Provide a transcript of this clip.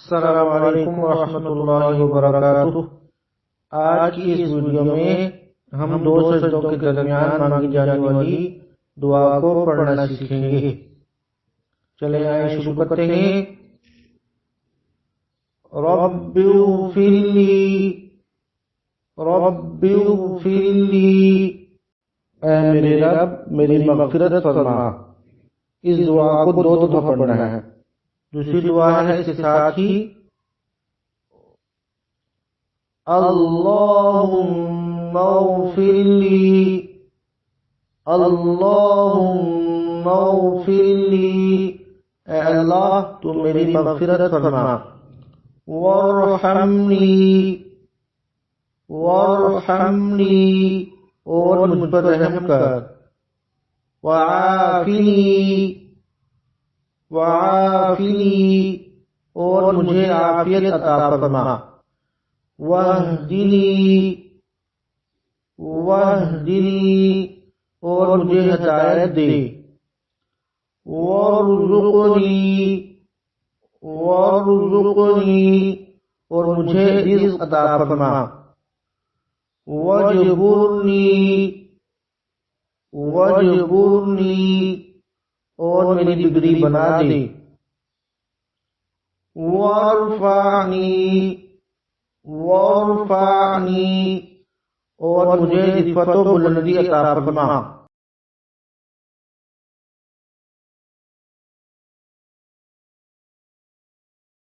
السلام علیکم ورحمۃ اللہ وبرکاتہ۔ آج کی اس ویڈیو میں ہم دو سجدوں کے درمیان مانگی جانے والی دعا کو پڑھنا سیکھیں گے۔ چلیں آئیں شروع کرتے ہیں۔ رب اغفر لی، رب اغفر لی، اے میرے رب میری مغفرت فرما۔ اس دعا کو دو دفعہ پڑھنا ہے۔ دوسری دعا ہے اس کے ساتھ ہی اللہم اغفر لی، اللہم اغفر لی، اے اللہ تو میری مغفرت فرما۔ وارحمنی، وارحمنی، اور مجھ پر رحم کر۔ وعافنی، وعافنی، اور مجھے عافیت عطا فرما۔ واہدنی، واہدنی، اور مجھے ہدایت دے۔ وارزقنی، وارزقنی، اور مجھے رزق عطا فرما۔ واجبرنی، واجبرنی، اور میری بگڑی بنا دے۔ وارفعنی، وارفعنی، اور مجھے رفعت و بلندی عطا فرما۔